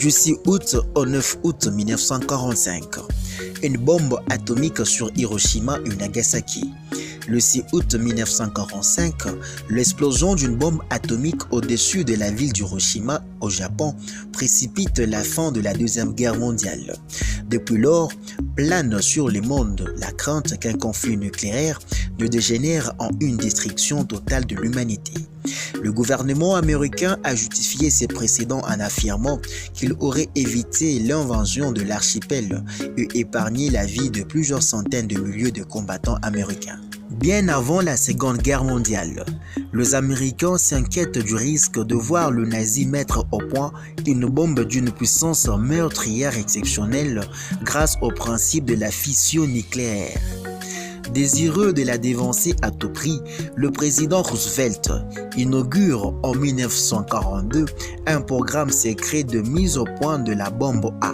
Du 6 août au 9 août 1945, une bombe atomique sur Hiroshima et Nagasaki. Le 6 août 1945, l'explosion d'une bombe atomique au-dessus de la ville d'Hiroshima au Japon précipite la fin de la Deuxième Guerre mondiale. Depuis lors, plane sur le monde la crainte qu'un conflit nucléaire ne dégénère en une destruction totale de l'humanité. Le gouvernement américain a justifié ses précédents en affirmant qu'il aurait évité l'invasion de l'archipel et épargné la vie de plusieurs centaines de milliers de combattants américains. Bien avant la Seconde Guerre mondiale, les Américains s'inquiètent du risque de voir le nazi mettre au point une bombe d'une puissance meurtrière exceptionnelle grâce au principe de la fission nucléaire. Désireux de la dévancer à tout prix, le président Roosevelt inaugure en 1942 un programme secret de mise au point de la bombe A.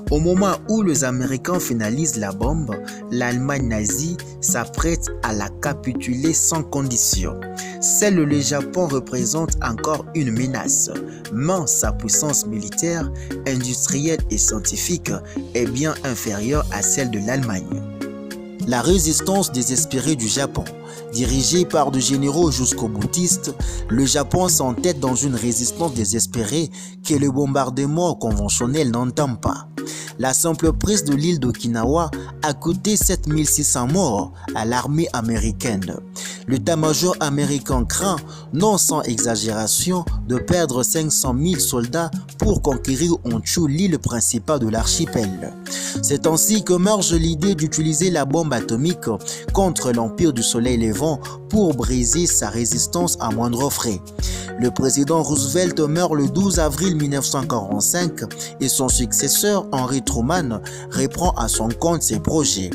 Au moment où les Américains finalisent la bombe, l'Allemagne nazie s'apprête à la capituler sans condition. Seul le Japon représente encore une menace, mais sa puissance militaire, industrielle et scientifique est bien inférieure à celle de l'Allemagne. La résistance désespérée du Japon. Dirigé par de généraux jusqu'aux bouddhistes, le Japon s'entête dans une résistance désespérée que le bombardement conventionnel n'entend pas. La simple prise de l'île d'Okinawa a coûté 7600 morts à l'armée américaine. L'état-major américain craint, non sans exagération, de perdre 500 000 soldats pour conquérir Honshu, l'île principale de l'archipel. C'est ainsi qu'émerge l'idée d'utiliser la bombe atomique contre l'Empire du Soleil Levant pour briser sa résistance à moindre frais. Le président Roosevelt meurt le 12 avril 1945 et son successeur Henry Truman reprend à son compte ses projets.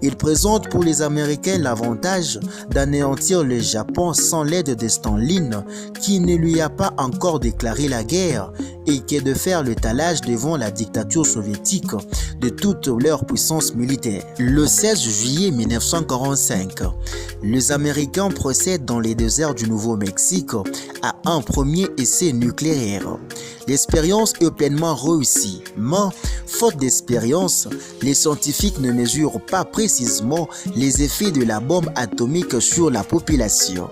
Il présente pour les Américains l'avantage d'anéantir le Japon sans l'aide de Staline qui ne lui a pas encore déclaré la guerre et qui est de faire le talage devant la dictature soviétique de toute leur puissance militaire. Le 16 juillet 1945, les Américains procèdent dans les déserts du Nouveau-Mexique à un premier essai nucléaire. L'expérience est pleinement réussie, mais faute d'expérience, les scientifiques ne mesurent pas précisément les effets de la bombe atomique sur la population.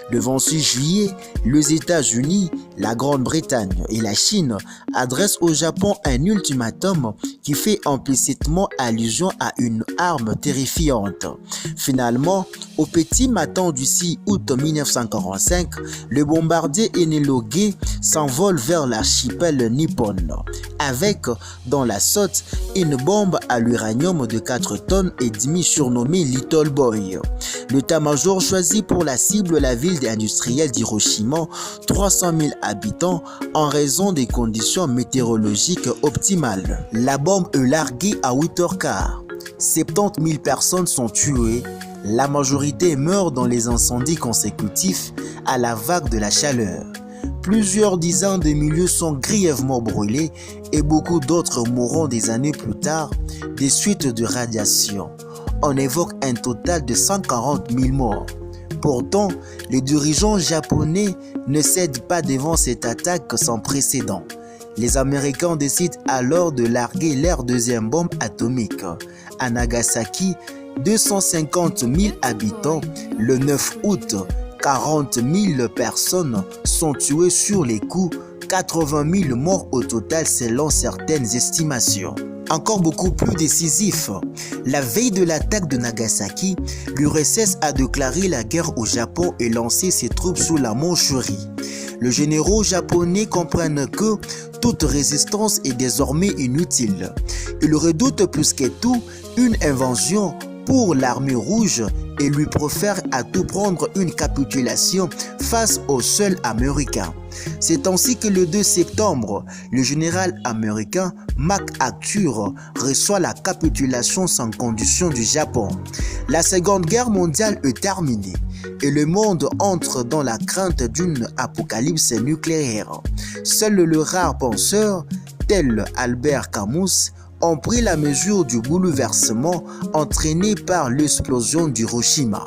Le 26 juillet, les États-Unis, la Grande-Bretagne et la Chine adressent au Japon un ultimatum qui fait implicitement allusion à une arme terrifiante. Finalement, au petit matin du 6 août 1945, le bombardier Enola Gay s'envole vers l'archipel nippon, avec dans la sotte une bombe à l'uranium de 4 tonnes et demi surnommée Little Boy. L'état-major choisit pour la cible la ville industrielle d'Hiroshima, 300 000 habitants, en raison des conditions météorologiques optimales. La bombe est larguée à 8h15. 70 000 personnes sont tuées. La majorité meurt dans les incendies consécutifs à la vague de la chaleur. Plusieurs dizaines de milliers sont grièvement brûlés et beaucoup d'autres mourront des années plus tard des suites de radiation. On évoque un total de 140 000 morts. Pourtant, les dirigeants japonais ne cèdent pas devant cette attaque sans précédent. Les Américains décident alors de larguer leur deuxième bombe atomique. À Nagasaki, 250 000 habitants, le 9 août, 40 000 personnes sont tuées sur les coups, 80 000 morts au total selon certaines estimations. Encore beaucoup plus décisif, la veille de l'attaque de Nagasaki, l'URSS a déclaré la guerre au Japon et lancé ses troupes sous la Mandchourie. Les généraux japonais comprennent que toute résistance est désormais inutile. Ils redoutent plus que tout une invasion pour l'armée rouge et lui préfèrent à tout prendre une capitulation face aux seuls Américains. C'est ainsi que le 2 septembre, le général américain MacArthur reçoit la capitulation sans condition du Japon. La Seconde Guerre mondiale est terminée et le monde entre dans la crainte d'une apocalypse nucléaire. Seuls les rares penseurs, tels Albert Camus, ont pris la mesure du bouleversement entraîné par l'explosion d'Hiroshima.